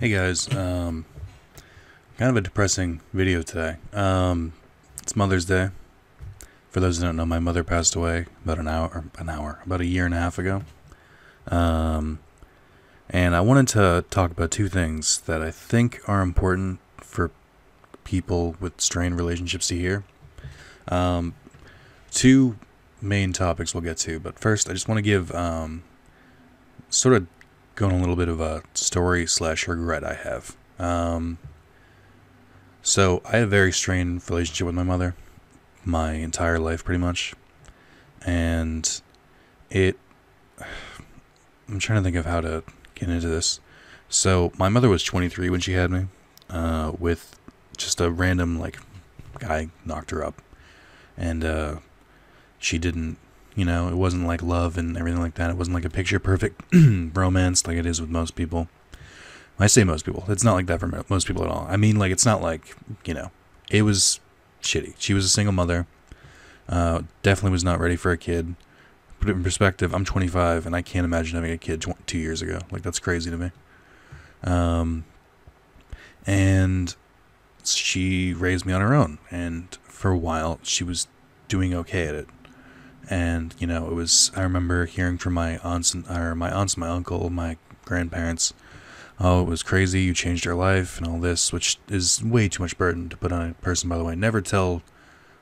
Hey guys, kind of a depressing video today. It's Mother's Day. For those who don't know, my mother passed away about about a year and a half ago. Um, and I wanted to talk about two things that I think are important for people with strained relationships to hear. Um, Two main topics we'll get to, but first I just want to give sort of going a little bit of a story slash regret I have. So I had a very strained relationship with my mother my entire life, pretty much, and it. I'm trying to think of how to get into this. So my mother was 23 when she had me, with just a random guy knocked her up, and she didn't. It wasn't like love and everything like that. It wasn't like a picture perfect romance like it is with most people. When I say most people, it's not like that for most people at all. I mean, it's not like, it was shitty. She was a single mother. Definitely was not ready for a kid. Put it in perspective, I'm 25 and I can't imagine having a kid 2 years ago. That's crazy to me. And she raised me on her own. And for a while, she was doing okay at it. And I remember hearing from my aunts and my uncle, my grandparents, oh, it was crazy, you changed her life and all this, which is way too much burden to put on a person, by the way. Never tell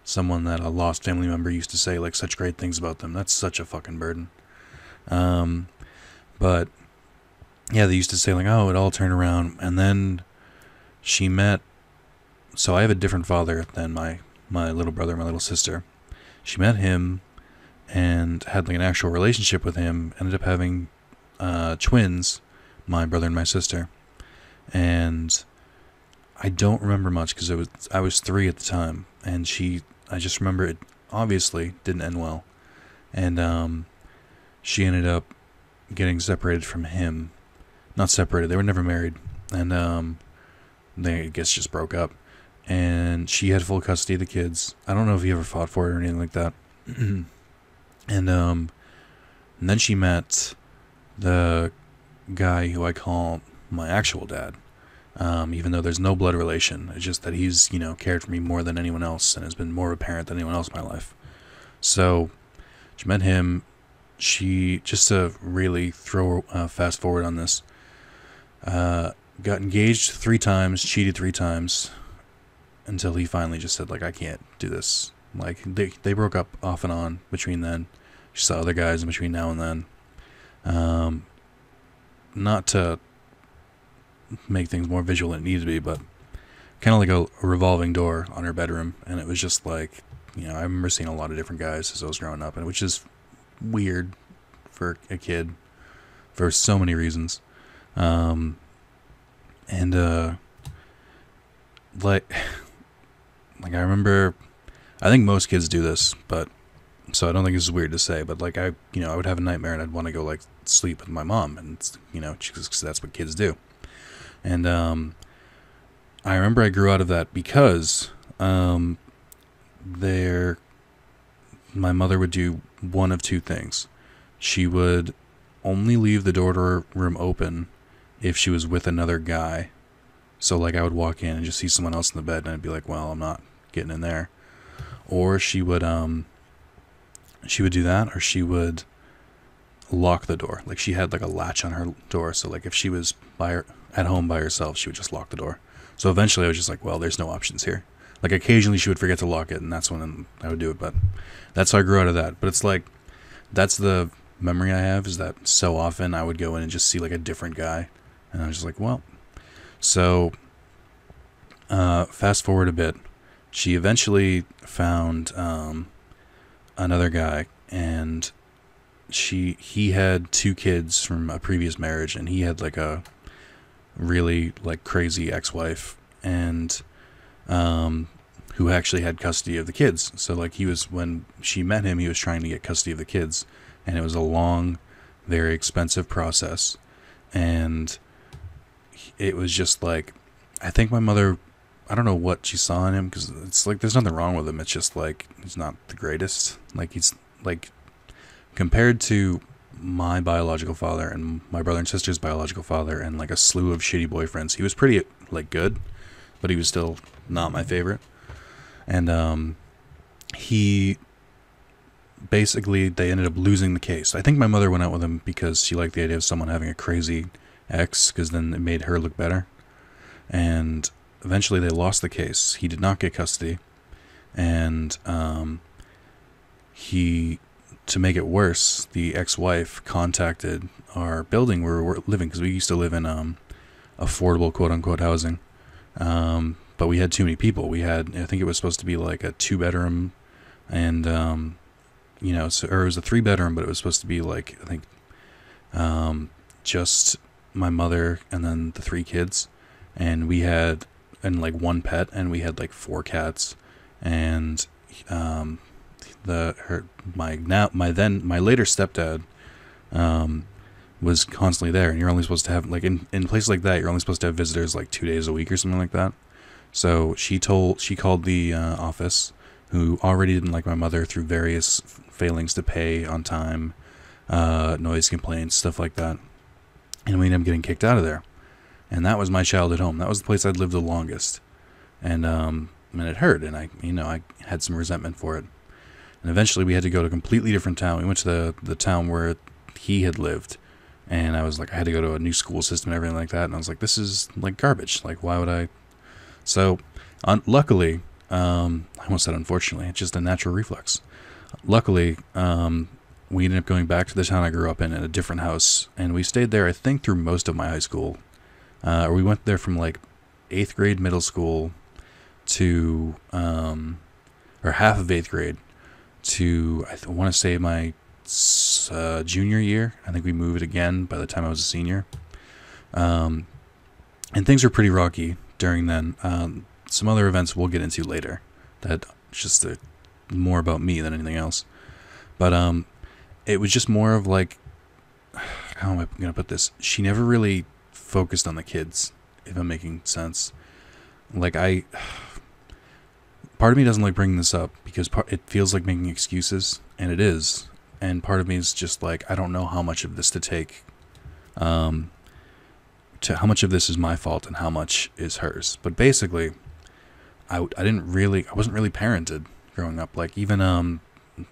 someone that a lost family member used to say such great things about them. That's such a fucking burden. But yeah, they used to say oh, it all turned around. And then she met, so I have a different father than my little brother, my little sister. She met him and had an actual relationship with him, ended up having twins, my brother and my sister. And I don't remember much because I was 3 at the time, and I just remember it obviously didn't end well. And she ended up getting separated from him. Not separated, they were never married. And they, I guess, just broke up. And she had full custody of the kids. I don't know if he ever fought for it or anything like that. And then she met the guy who I call my actual dad. Even though there's no blood relation, it's just that he's, cared for me more than anyone else and has been more of a parent than anyone else in my life. So she met him. She, just to really throw fast forward on this, got engaged 3 times, cheated 3 times, until he finally just said, I can't do this. They broke up off and on between then. She saw other guys in between now and then. Not to make things more visual than it needed to be, but kind of like a revolving door on her bedroom. And it was just I remember seeing a lot of different guys as I was growing up, and which is weird for a kid for so many reasons. And I remember, I think most kids do this, but so I don't think this is weird to say, but I would have a nightmare and I'd want to go sleep with my mom, and because that's what kids do. And I remember I grew out of that because my mother would do one of 2 things. She would only leave the door to her room open if she was with another guy. So I would walk in and just see someone else in the bed, and I'd be well, I'm not getting in there. Or she would do that, or she would lock the door. She had a latch on her door, so if she was at home by herself, she would just lock the door. So eventually I was just well, there's no options here. Occasionally she would forget to lock it, and that's when I would do it. But that's how I grew out of that. But it's that's the memory I have, is that so often I would go in and just see a different guy, and I was just well. So fast forward a bit, she eventually found another guy, and he had 2 kids from a previous marriage, and he had a really crazy ex-wife, and who actually had custody of the kids. So when she met him, he was trying to get custody of the kids, and it was a long, very expensive process. And it was just I think my mother, I don't know what she saw in him, because it's there's nothing wrong with him. It's just he's not the greatest. He's compared to my biological father and my brother and sister's biological father and like a slew of shitty boyfriends. He was pretty like good, but he was still not my favorite. And he basically, they ended up losing the case. I think my mother went out with him because she liked the idea of someone having a crazy ex, because then it made her look better. And eventually they lost the case. He did not get custody. And to make it worse, the ex-wife contacted our building where we're living, because we used to live in affordable quote-unquote housing. But we had too many people. We had, I think it was supposed to be like a 2-bedroom, and or it was a 3-bedroom, but it was supposed to be like, I think, just my mother and then the 3 kids, and we had, and like 1 pet, and we had like 4 cats, and my later stepdad was constantly there, and you're only supposed to have, like, in places like that, you're only supposed to have visitors like 2 days a week or something like that. So she called the office, who already didn't like my mother through various failings to pay on time, noise complaints, stuff like that, and we ended up getting kicked out of there. And that was my childhood home. That was the place I'd lived the longest, and it hurt, and I had some resentment for it. And eventually we had to go to a completely different town. We went to the town where he had lived, and I was like, I had to go to a new school system and everything like that, and I was like, this is like garbage. Like, why would I? So, luckily, I almost said unfortunately, it's just a natural reflex. Luckily, we ended up going back to the town I grew up in a different house, and we stayed there, I think, through most of my high school. Or we went there from like 8th grade middle school to, or half of 8th grade to, I want to say my junior year. I think we moved again by the time I was a senior. And things were pretty rocky during then. Some other events we'll get into later that just more about me than anything else. But it was just more of like, how am I going to put this? She never really focused on the kids, if I'm making sense. Like, part of me doesn't like bringing this up because it feels like making excuses, and it is. And part of me is just like, I don't know how much of this to take, how much of this is my fault and how much is hers. But basically, I wasn't really parented growing up. Like, even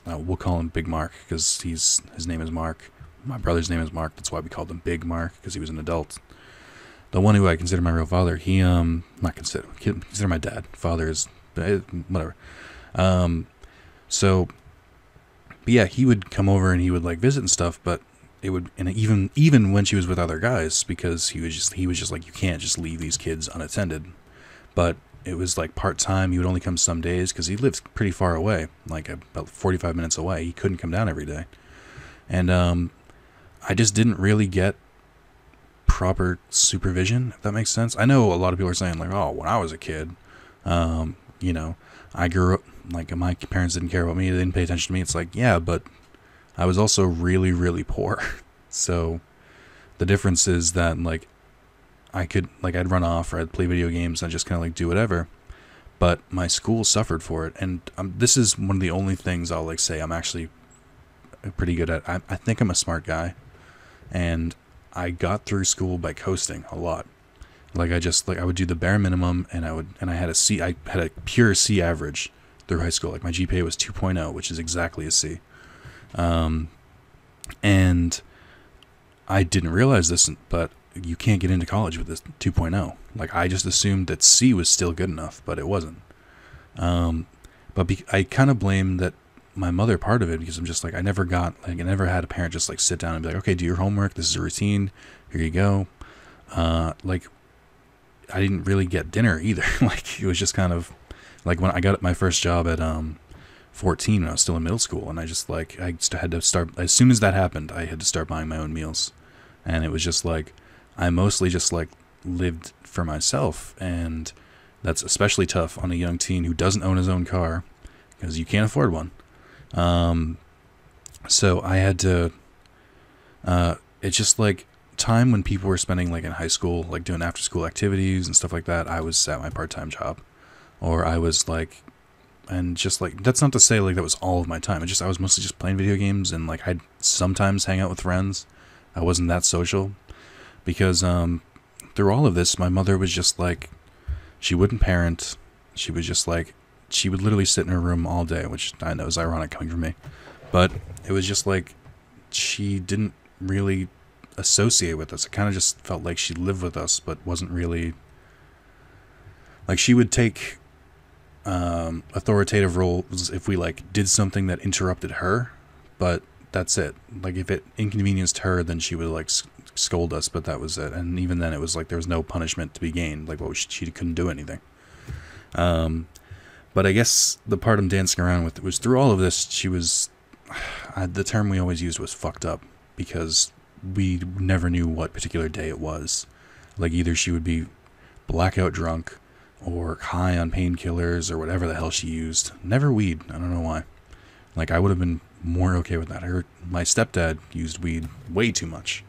we'll call him Big Mark because his name is Mark. My brother's name is Mark. That's why we called him Big Mark, because he was an adult. The one who I consider my real father, consider my dad. Father is whatever. So, but yeah, he would come over and he would like visit and stuff. But it would, and even when she was with other guys, because he was just like, you can't just leave these kids unattended. But it was like part-time. He would only come some days because he lived pretty far away, like about 45 minutes away. He couldn't come down every day. And I just didn't really get proper supervision, if that makes sense. I know a lot of people are saying like, oh, when I was a kid, I grew up, like, my parents didn't care about me, they didn't pay attention to me. It's like, yeah, but I was also really, really poor. So the difference is that, like, I'd run off or I'd play video games and I'd just kind of like do whatever, but my school suffered for it. And this is one of the only things I'll like say I'm actually pretty good at. I think I'm a smart guy, and I got through school by coasting a lot. Like, I would do the bare minimum, and I had a pure C average through high school. Like, my GPA was 2.0, which is exactly a C. And I didn't realize this, but you can't get into college with this 2.0. Like, I just assumed that C was still good enough, but it wasn't. But I kind of blame that my mother part of it, because I'm just like, I never had a parent just like sit down and be like, okay, do your homework. This is a routine. Here you go. Like, I didn't really get dinner either. Like, it was just kind of like when I got my first job at 14 when I was still in middle school, and I had to start, as soon as that happened, I had to start buying my own meals. And it was just like, I mostly just like lived for myself, and that's especially tough on a young teen who doesn't own his own car, because you can't afford one. So I had to, it's just like time when people were spending like in high school, like doing after school activities and stuff like that. I was at my part-time job, or I was like And just like, that's not to say like that was all of my time. It just, I was mostly just playing video games, and like I'd sometimes hang out with friends. I wasn't that social because through all of this, my mother was just like, she wouldn't parent. She was just like, she would literally sit in her room all day, which I know is ironic coming from me. But it was just like, she didn't really associate with us. It kind of just felt like she lived with us, but wasn't really, like, she would take authoritative roles if we like did something that interrupted her, but that's it. Like if it inconvenienced her, then she would like scold us, but that was it. And even then it was like there was no punishment to be gained. Like, well, she couldn't do anything. But I guess the part I'm dancing around with was through all of this, she was, the term we always used was fucked up, because we never knew what particular day it was. Like either she would be blackout drunk or high on painkillers or whatever the hell she used. Never weed. I don't know why. Like I would have been more okay with that. My stepdad used weed way too much,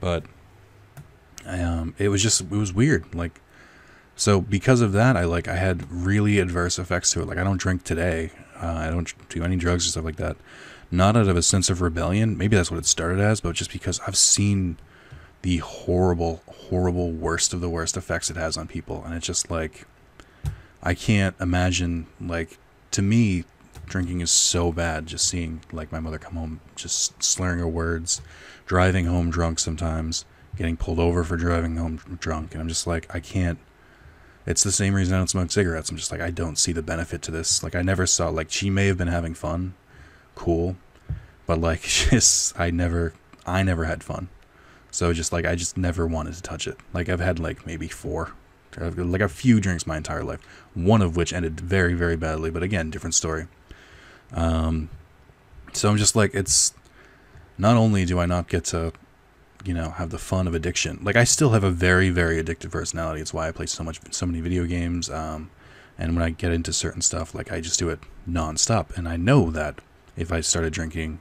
but it was weird. Like, so because of that, I had really adverse effects to it. Like I don't drink today. I don't do any drugs or stuff like that. Not out of a sense of rebellion. Maybe that's what it started as, but just because I've seen the horrible, horrible worst of the worst effects it has on people. And it's just like, I can't imagine, like, to me, drinking is so bad. Just seeing like my mother come home, just slurring her words, driving home drunk sometimes, getting pulled over for driving home drunk. And I'm just like, I can't, it's the same reason I don't smoke cigarettes. I'm just like, I don't see the benefit to this. Like I never saw, like she may have been having fun. Cool. But like, I never had fun. So just like, I just never wanted to touch it. Like I've had like maybe 4, like a few drinks my entire life, one of which ended very, very badly, but again, different story. So I'm just like, it's not only do I not get to, have the fun of addiction, like I still have a very, very addictive personality. It's why I play so many video games. And when I get into certain stuff, like I just do it nonstop. And I know that if I started drinking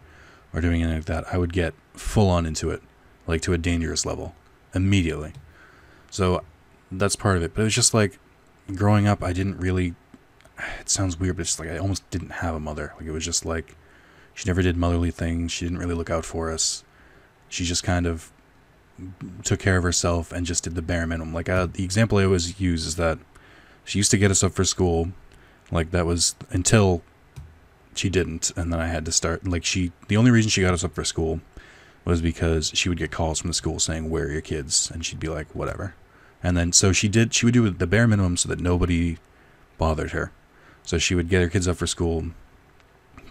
or doing anything like that, I would get full on into it, like to a dangerous level immediately. So that's part of it. But it was just like growing up, I didn't really, it sounds weird, but it's like I almost didn't have a mother. Like it was just like, she never did motherly things. She didn't really look out for us. She just kind of took care of herself and just did the bare minimum. Like the example I always use is that she used to get us up for school. Like that was until she didn't. And then I had to start, like the only reason she got us up for school was because she would get calls from the school saying, "Where are your kids?" And she'd be like, "Whatever." And then so she would do the bare minimum so that nobody bothered her. So she would get her kids up for school.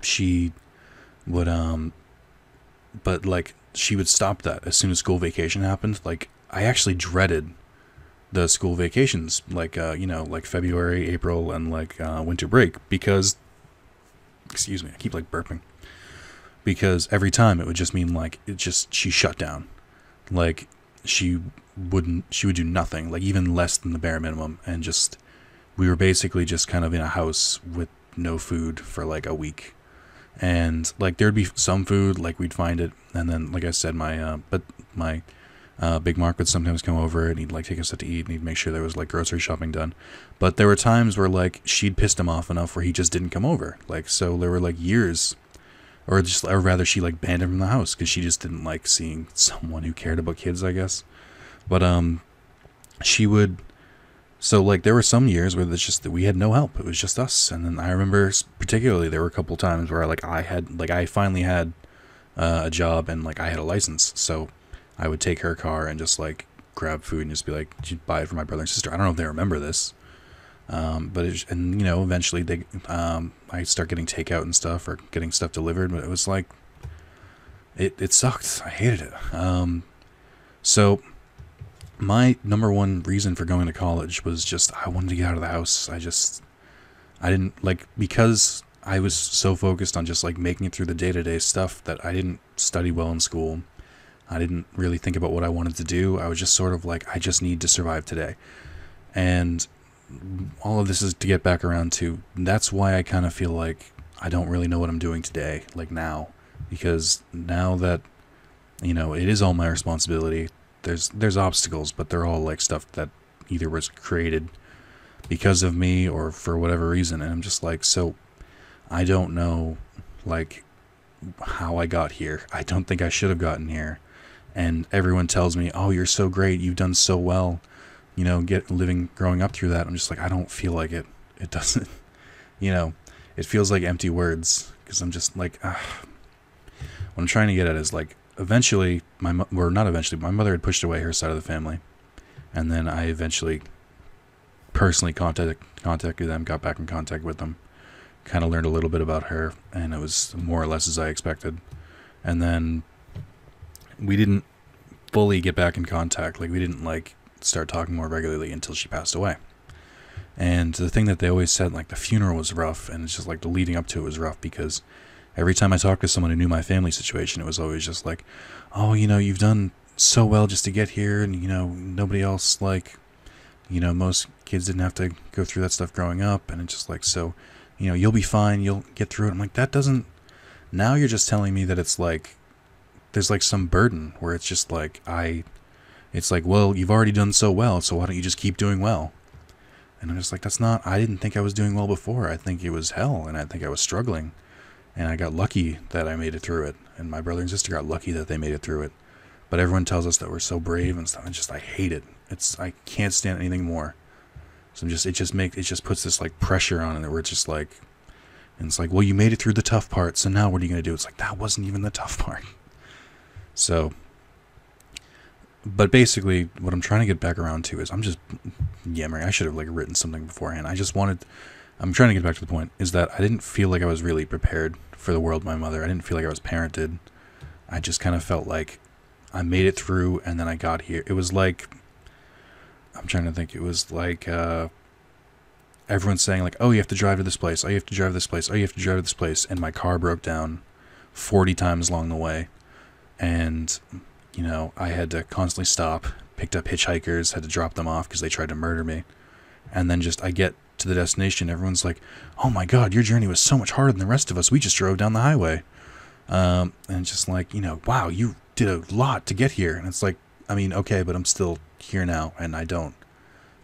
She would but like she would stop that as soon as school vacation happened. Like I actually dreaded the school vacations, like like February, April, and like winter break, because excuse me, I keep like burping, because every time it would just mean like she shut down. Like she would do nothing, like even less than the bare minimum, and just we were basically just kind of in a house with no food for like a week. And like there'd be some food, like we'd find it, and then like I said, my Big Mark would sometimes come over and he'd like take us out to eat, and he'd make sure there was like grocery shopping done. But there were times where like she'd pissed him off enough where he just didn't come over. Like so there were like years, or rather she like banned him from the house because she just didn't like seeing someone who cared about kids, I guess. But she would. So like there were some years where it's just that we had no help. It was just us. And then I remember particularly there were a couple times where I finally had a job and like I had a license. So I would take her car and just like grab food and just be like, buy it for my brother and sister. I don't know if they remember this. But eventually I start getting takeout and stuff, or getting stuff delivered, but it was like, it sucked. I hated it. So my number one reason for going to college was just, I wanted to get out of the house. I didn't like, because I was so focused on just like making it through the day-to-day stuff that I didn't study well in school. I didn't really think about what I wanted to do. I was just sort of like, I just need to survive today. And all of this is to get back around to, that's why I kind of feel like I don't really know what I'm doing today, like now, because now that, it is all my responsibility. There's obstacles, but they're all like stuff that either was created because of me or for whatever reason. And I'm just like, so I don't know, like, how I got here. I don't think I should have gotten here. And everyone tells me, "Oh, you're so great. You've done so well. You know, growing up through that." I'm just like, I don't feel like it. It doesn't. You know, it feels like empty words because I'm just like, what I'm trying to get at is like, eventually, my mother had pushed away her side of the family, and then I eventually personally contacted them, got back in contact with them, kind of learned a little bit about her, and it was more or less as I expected. And then we didn't fully get back in contact. Like, we didn't like start talking more regularly until she passed away. And the thing that they always said, like, the funeral was rough, and it's just like the leading up to it was rough, because every time I talked to someone who knew my family situation, it was always just like, "Oh, you know, you've done so well just to get here, and, you know, nobody else, like, you know, most kids didn't have to go through that stuff growing up," and it's just like, "So, you know, you'll be fine, you'll get through it." I'm like, that doesn't, now you're just telling me that it's like, there's like some burden where it's just like, it's like, well, you've already done so well, so why don't you just keep doing well? And I'm just like, that's not, I didn't think I was doing well before. I think it was hell, and I think I was struggling. And I got lucky that I made it through it. And my brother and sister got lucky that they made it through it. But everyone tells us that we're so brave and stuff. I hate it. I can't stand anything more. So it just puts this like pressure on it where it's just like, and it's like, well, you made it through the tough part, so now what are you going to do? It's like, that wasn't even the tough part. So, but basically, what I'm trying to get back around to is, I'm just yammering. I should have like written something beforehand. I'm trying to get back to the point, is that I didn't feel like I was really prepared for the world of my mother. I didn't feel like I was parented. I just kind of felt like I made it through, and then I got here. It was like, I'm trying to think, it was like, everyone's saying like, "Oh, you have to drive to this place. Oh, you have to drive to this place. Oh, you have to drive to this place." And my car broke down 40 times along the way. And, you know, I had to constantly stop, picked up hitchhikers, had to drop them off because they tried to murder me. And then I get to the destination, everyone's like, "Oh my God, your journey was so much harder than the rest of us. We just drove down the highway." And just like, you know, wow, you did a lot to get here. And it's like, I mean, okay, but I'm still here now, and I don't.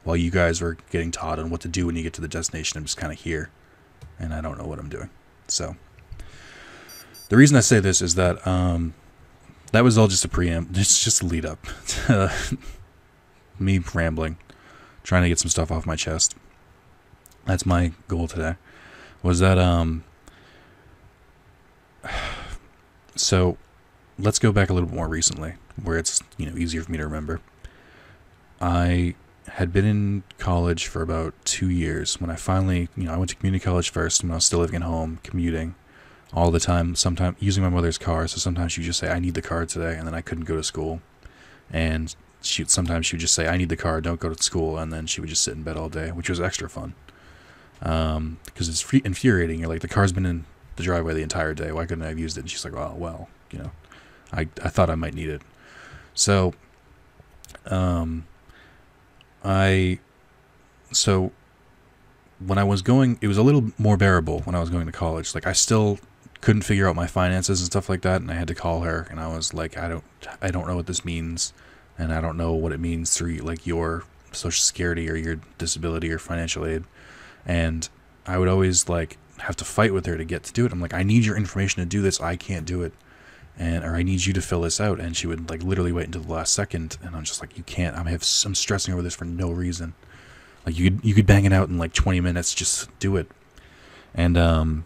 While you guys were getting taught on what to do when you get to the destination, I'm just kind of here, and I don't know what I'm doing. So, the reason I say this is that that was all just a preamble. It's just a lead up to me rambling, trying to get some stuff off my chest. That's my goal today. Was that so let's go back a little bit more recently, where it's, you know, easier for me to remember. I had been in college for about 2 years when I finally, you know, I went to community college first when I was still living at home, commuting all the time, sometimes using my mother's car. So sometimes she would just say, "I need the car today," and then I couldn't go to school. And sometimes she would just say, "I need the car, don't go to school," and then she would just sit in bed all day, which was extra fun. Because it's infuriating. You're like, the car's been in the driveway the entire day. Why couldn't I have used it? And she's like, "Oh, well, you know, I thought I might need it." So, so when I was going, it was a little more bearable when I was going to college. Like, I still couldn't figure out my finances and stuff like that, and I had to call her, and I was like, I don't know what this means, and I don't know what it means through like your social security or your disability or financial aid. And I would always like have to fight with her to get to do it. I'm like, "I need your information to do this. I can't do it." Or "I need you to fill this out." And she would like literally wait until the last second. And I'm just like, "You can't, I'm stressing over this for no reason. Like, you could bang it out in like 20 minutes, just do it." And,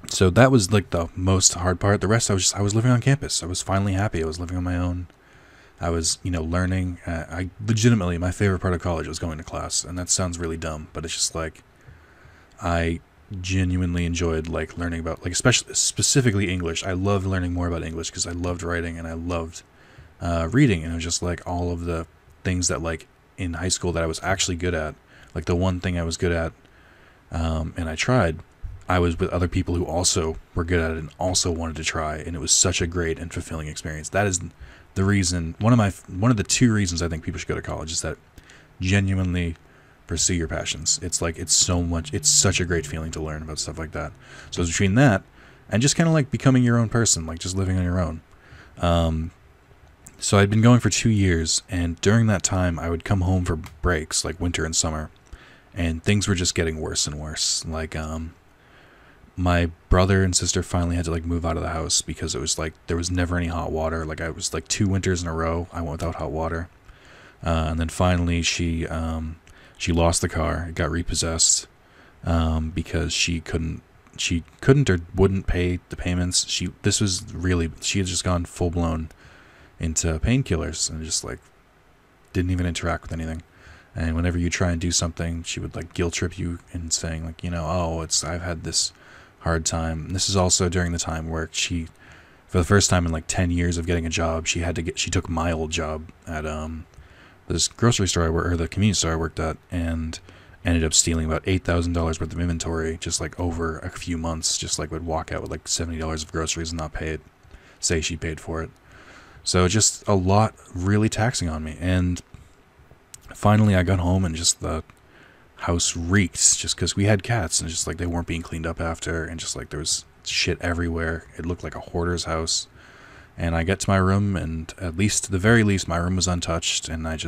so that was like the most hard part. The rest, I was living on campus. I was finally happy. I was living on my own. I was, you know, learning. I legitimately, my favorite part of college was going to class. And that sounds really dumb, but it's just like, I genuinely enjoyed like learning about, like, especially specifically English. I loved learning more about English because I loved writing and I loved reading, and it was just like all of the things that like in high school that I was actually good at. Like, the one thing I was good at, and I tried, I was with other people who also were good at it and also wanted to try, and it was such a great and fulfilling experience. That is the reason, one of the two reasons I think people should go to college, is that genuinely pursue your passions. It's like, it's such a great feeling to learn about stuff like that. So it's between that and just kind of like becoming your own person, like just living on your own. So I'd been going for 2 years, and during that time I would come home for breaks, like winter and summer, and things were just getting worse and worse. Like, my brother and sister finally had to like move out of the house because it was like there was never any hot water. Like I was like 2 winters in a row I went without hot water. And then finally she lost the car. It got repossessed because she couldn't or wouldn't pay the payments. She had just gone full blown into painkillers and just like didn't even interact with anything. And whenever you try and do something, she would like guilt trip you and saying like, I've had this hard time. And this is also during the time where for the first time in like 10 years of getting a job, she took my old job at this grocery store or the convenience store I worked at, and ended up stealing about $8,000 worth of inventory just like over a few months. Just like would walk out with like $70 of groceries and not pay it, say she paid for it. So just a lot really taxing on me. And finally I got home and just the house reeked just because we had cats and just like they weren't being cleaned up after, and just like there was shit everywhere. It looked like a hoarder's house. And I get to my room, and at the very least, my room was untouched. And I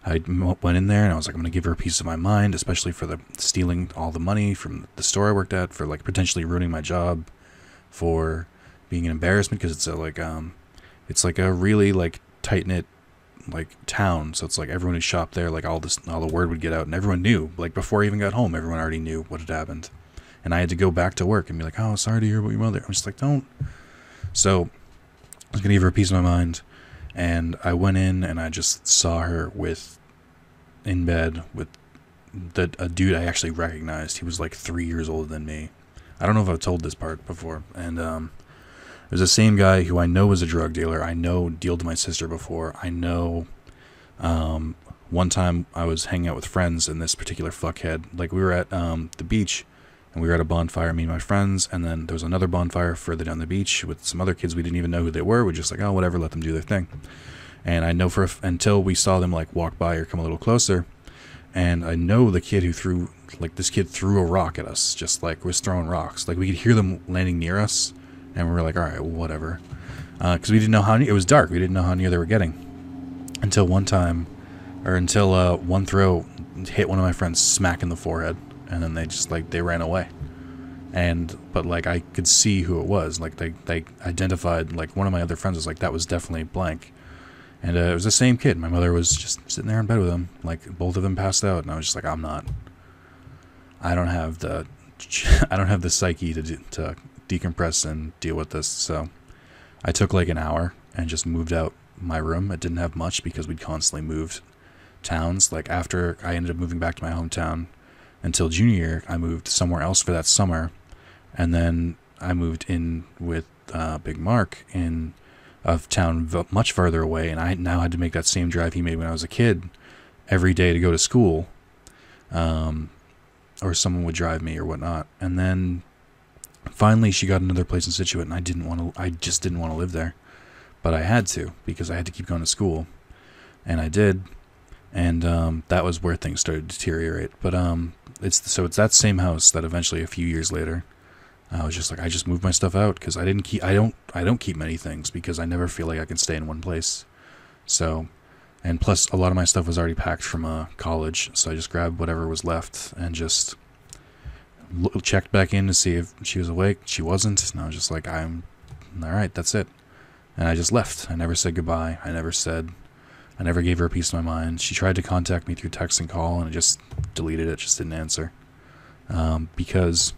went in there and I was like, I'm going to give her a piece of my mind, especially for the stealing all the money from the store I worked at, for like potentially ruining my job, for being an embarrassment, because it's like a really like tight knit like town. So it's like everyone who shopped there, like all the word would get out, and everyone knew. Like before I even got home, everyone already knew what had happened. And I had to go back to work and be like, oh, sorry to hear about your mother. I'm just like, don't. So I was going to give her a piece of my mind, and I went in and I just saw her in bed with a dude I actually recognized. He was like 3 years older than me. I don't know if I've told this part before. And it was the same guy who I know was a drug dealer. I know dealed my sister before. I know one time I was hanging out with friends, and this particular fuckhead, like we were at the beach, and we were at a bonfire, me and my friends, and then there was another bonfire further down the beach with some other kids we didn't even know who they were. We're just like, oh, whatever, let them do their thing. And I know until we saw them like walk by or come a little closer, and I know the kid this kid threw a rock at us, just like was throwing rocks. Like we could hear them landing near us, and we were like, all right, well, whatever. Because we didn't know it was dark. We didn't know how near they were getting. Until one throw hit one of my friends smack in the forehead. And then they ran away. But like I could see who it was. Like they identified, like one of my other friends was like, that was definitely blank. And it was the same kid. My mother was just sitting there in bed with him. Like both of them passed out, and I was just like, I don't have the psyche to decompress and deal with this. So I took like an hour and just moved out my room. It didn't have much because we'd constantly moved towns. Like after I ended up moving back to my hometown, until junior year, I moved somewhere else for that summer, and then I moved in with Big Mark in a town much farther away, and I now had to make that same drive he made when I was a kid every day to go to school, or someone would drive me or whatnot. And then finally she got another place in Scituate, and I just didn't want to live there, but I had to because I had to keep going to school, and I did. And that was where things started to deteriorate. But it's that same house that eventually a few years later, I was just like, I just moved my stuff out because I don't keep many things because I never feel like I can stay in one place. So, and plus a lot of my stuff was already packed from college, so I just grabbed whatever was left and just checked back in to see if she was awake. She wasn't, and I was just like, I'm all right, that's it. And I just left. I never said goodbye. I never gave her a piece of my mind. She tried to contact me through text and call, and I just deleted it, just didn't answer. Because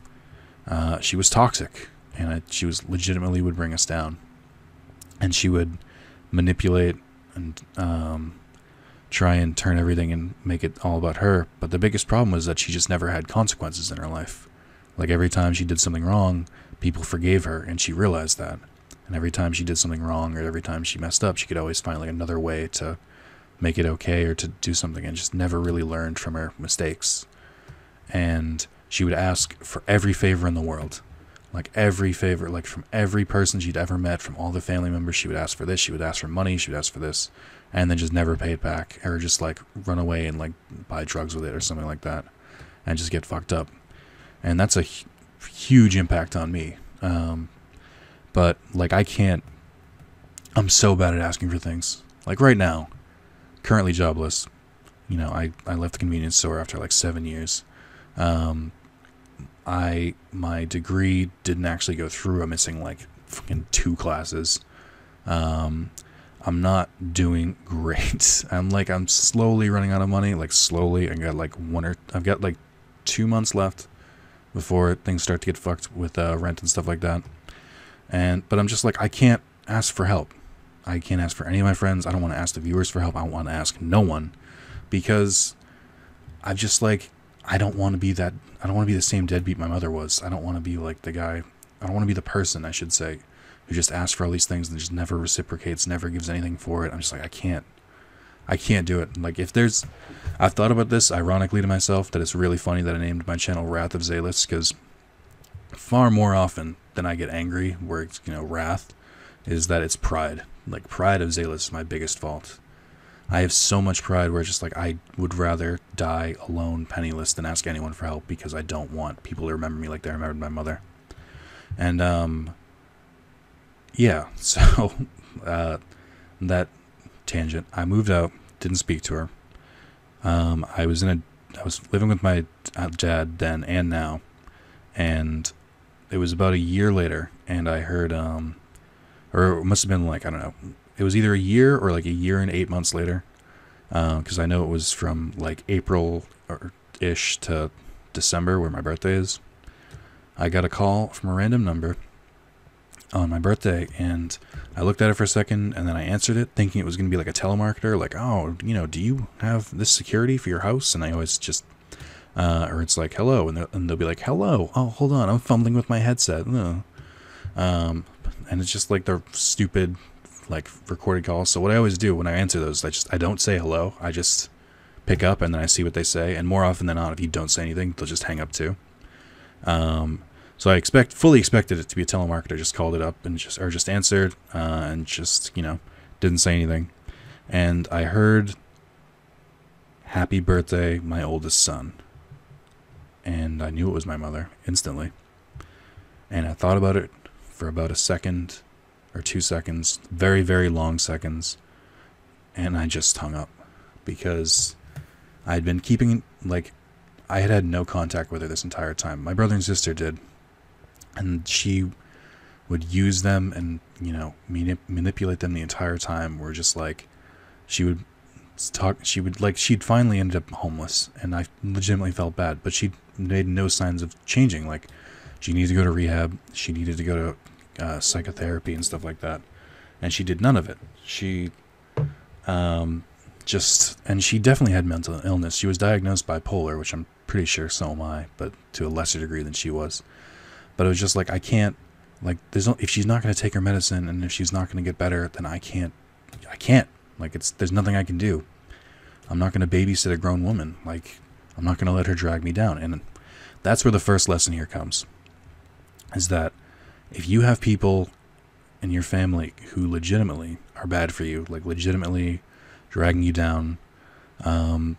she was toxic, and she was legitimately would bring us down. And she would manipulate and try and turn everything and make it all about her. But the biggest problem was that she just never had consequences in her life. Like every time she did something wrong, people forgave her, and she realized that. And every time she did something wrong, or every time she messed up, she could always find like another way to make it okay or to do something, and just never really learned from her mistakes. And she would ask for every favor in the world, like every favor, like from every person she'd ever met, from all the family members. She would ask for this, she would ask for money, she would ask for this, and then just never pay it back, or just like run away and like buy drugs with it or something like that, and just get fucked up. And that's a huge impact on me. But like I'm so bad at asking for things. Like right now, currently jobless. I left the convenience store after like 7 years. my degree didn't actually go through. I'm missing like fucking 2 classes. I'm not doing great. I'm slowly running out of money, like slowly. I've got like 2 months left before things start to get fucked with rent and stuff like that. But I'm just like, I can't ask for help. I can't ask for any of my friends. I don't want to ask the viewers for help. I don't want to ask no one, because I just like, I don't want to be the same deadbeat my mother was. I don't want to be like the guy. I don't want to be the person, I should say, who just asks for all these things and just never reciprocates, never gives anything for it. I'm just like, I can't do it. Like, I've thought about this ironically to myself, that it's really funny that I named my channel Wrath of Zalis, because far more often than I get angry, where it's, wrath, is that it's pride. Like, pride of Zalis is my biggest fault. I have so much pride where it's just like, I would rather die alone, penniless, than ask anyone for help, because I don't want people to remember me like they remembered my mother. And, yeah, so, that tangent. I moved out, didn't speak to her. I was living with my dad then and now, and it was about a year later, and I heard, or it must have been like, I don't know, it was either a year or like a year and 8 months later, because I know it was from like April or ish to December, where my birthday is. I got a call from a random number on my birthday, and I looked at it for a second, and then I answered it thinking it was going to be like a telemarketer, like, oh, do you have this security for your house? And I always just, or it's like, hello, and they'll be like, hello, oh, hold on, I'm fumbling with my headset. And it's just like their stupid, like, recorded calls. So what I always do when I answer those, I don't say hello, I just pick up, and then I see what they say, and more often than not, if you don't say anything, they'll just hang up too. So I fully expected it to be a telemarketer, just called it up and just answered, and just, didn't say anything. And I heard, happy birthday, my oldest son. And I knew it was my mother instantly. And I thought about it for about a second or 2 seconds, very, very long seconds. And I just hung up, because I'd been keeping, like, I had no contact with her this entire time. My brother and sister did. And she would use them and, manipulate them the entire time. Where just like, she'd finally ended up homeless, and I legitimately felt bad, but she made no signs of changing. Like, she needed to go to rehab, she needed to go to psychotherapy and stuff like that, and she did none of it. She and she definitely had mental illness. She was diagnosed bipolar, which I'm pretty sure so am I, but to a lesser degree than she was. But it was just like, I can't, like, if she's not going to take her medicine, and if she's not going to get better, then I can't, like, there's nothing I can do. I'm not going to babysit a grown woman. Like, I'm not going to let her drag me down. And that's where the first lesson here comes, is that if you have people in your family who legitimately are bad for you, like legitimately dragging you down, and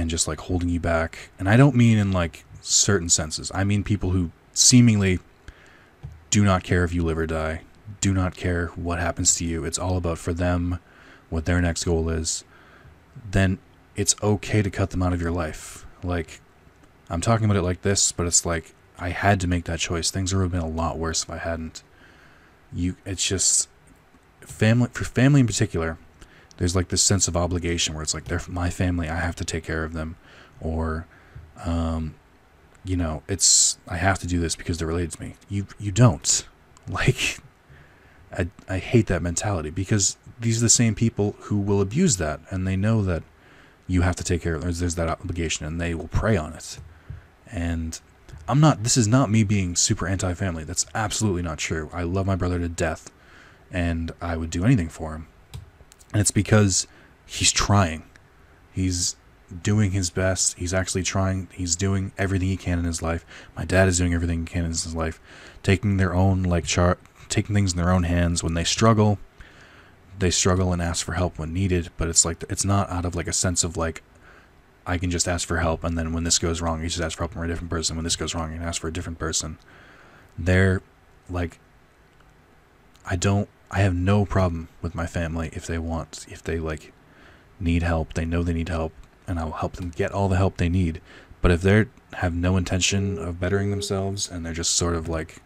just like holding you back, and I don't mean in like certain senses, I mean people who seemingly do not care if you live or die, do not care what happens to you, it's all about for them what their next goal is, then it's okay to cut them out of your life. Like, I'm talking about it like this, but it's like, I had to make that choice. Things would have been a lot worse if I hadn't. It's just, for family in particular, there's like this sense of obligation where it's like, they're my family, I have to take care of them, or I have to do this because they're related to me. You don't. Like, I hate that mentality, because these are the same people who will abuse that, and they know that you have to take care of them. There's that obligation, and they will prey on it. And this is not me being super anti-family. That's absolutely not true. I love my brother to death, and I would do anything for him. And it's because he's trying. He's doing his best. He's actually trying. He's doing everything he can in his life. My dad is doing everything he can in his life, taking their own taking things in their own hands. When they struggle and ask for help when needed. But it's like, it's not out of like a sense of like, I can just ask for help, and then when this goes wrong, you just ask for help from a different person. When this goes wrong, you can ask for a different person. They're like, I have no problem with my family if they like need help. They know they need help, and I'll help them get all the help they need. But if they have no intention of bettering themselves and they're just sort of like,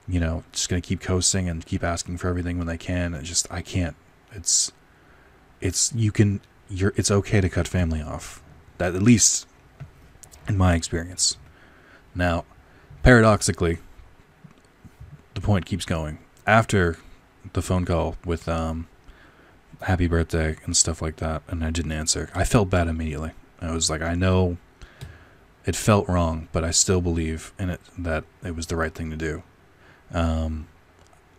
you know, just gonna keep coasting and keep asking for everything when they can, I can't. It's okay to cut family off. That, at least in my experience. Now, paradoxically, the point keeps going. After the phone call with happy birthday and stuff like that, and I didn't answer, I felt bad immediately. I was like, I know it felt wrong, but I still believe in it, that it was the right thing to do.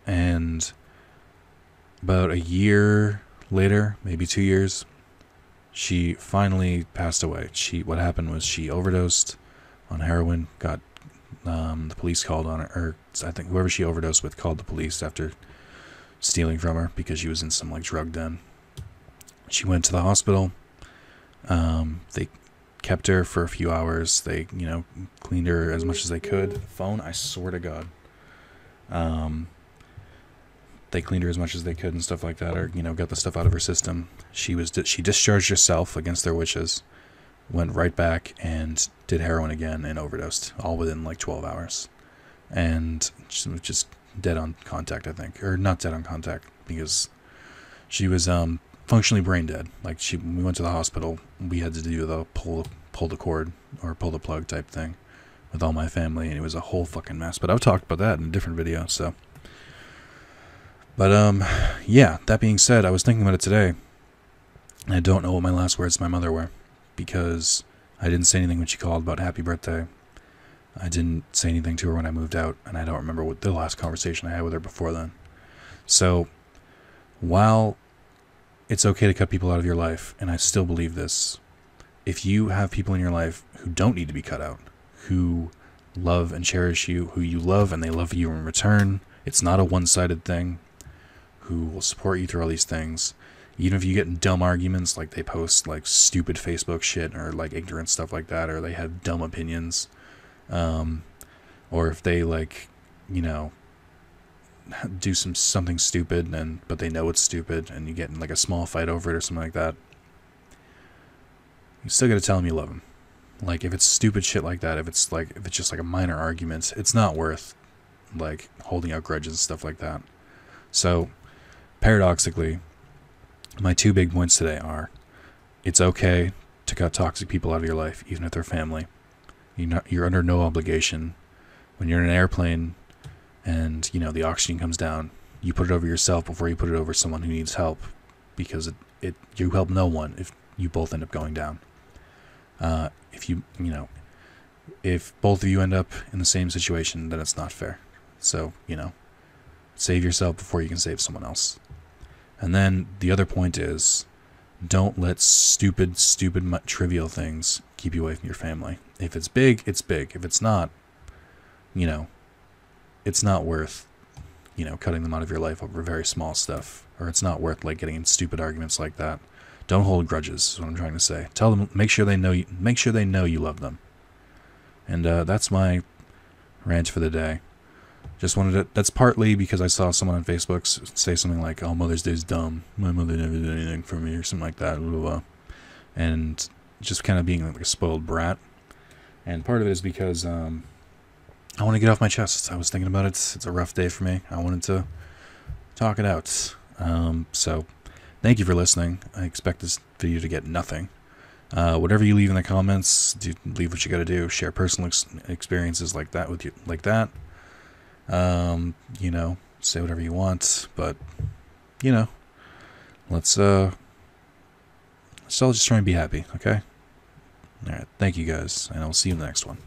And about a year later, maybe 2 years, she finally passed away. What happened was she overdosed on heroin, got the police called on her, or I think whoever she overdosed with called the police after stealing from her because she was in some like drug den. She went to the hospital. They kept her for a few hours. They, you know, cleaned her as much as they could. Phone, I swear to God. They cleaned her as much as they could and stuff like that, or, you know, got the stuff out of her system. She discharged herself against their wishes, went right back and did heroin again and overdosed, all within like 12 hours. And she was just dead on contact, I think. Or not dead on contact, because she was functionally brain dead. Like, we went to the hospital, we had to do the pull the cord or pull the plug type thing with all my family, and it was a whole fucking mess. But I've talked about that in a different video, so. But yeah, that being said, I was thinking about it today. I don't know what my last words to my mother were, because I didn't say anything when she called about happy birthday. I didn't say anything to her when I moved out, and I don't remember what the last conversation I had with her before then. So, while it's okay to cut people out of your life, and I still believe this, if you have people in your life who don't need to be cut out, who love and cherish you, who you love and they love you in return, it's not a one-sided thing, who will support you through all these things, even if you get in dumb arguments, like they post like stupid Facebook shit or like ignorant stuff like that, or they have dumb opinions, or if they like, you know, do something stupid but they know it's stupid and you get in like a small fight over it or something like that, you still gotta tell them you love them. Like, if it's stupid shit like that, if it's just like a minor argument, it's not worth like holding out grudges and stuff like that. So paradoxically, my 2 big points today are: it's okay to cut toxic people out of your life, even if they're family. You're under no obligation. When you're in an airplane and, you know, the oxygen comes down, you put it over yourself before you put it over someone who needs help, because you help no one if you both end up going down. If both of you end up in the same situation, then it's not fair. So, you know, save yourself before you can save someone else. And then the other point is, don't let stupid, trivial things keep you away from your family. If it's big, it's big. If it's not, you know, it's not worth, you know, cutting them out of your life over very small stuff. Or it's not worth like getting in stupid arguments like that. Don't hold grudges, is what I'm trying to say. Tell them, make sure they know you love them. And that's my rant for the day. Just wanted to, that's partly because I saw someone on Facebook say something like, oh, Mother's Day's dumb. My mother never did anything for me, or something like that. Blah, blah, blah. And just kind of being like a spoiled brat. And part of it is because I want to get off my chest. I was thinking about it. It's a rough day for me. I wanted to talk it out. So thank you for listening. I expect this video to get nothing. Whatever you leave in the comments, leave what you got to do. Share personal experiences like that with you, like that. You know, say whatever you want, but, you know, let's all just try and be happy, okay? Alright, thank you guys, and I'll see you in the next one.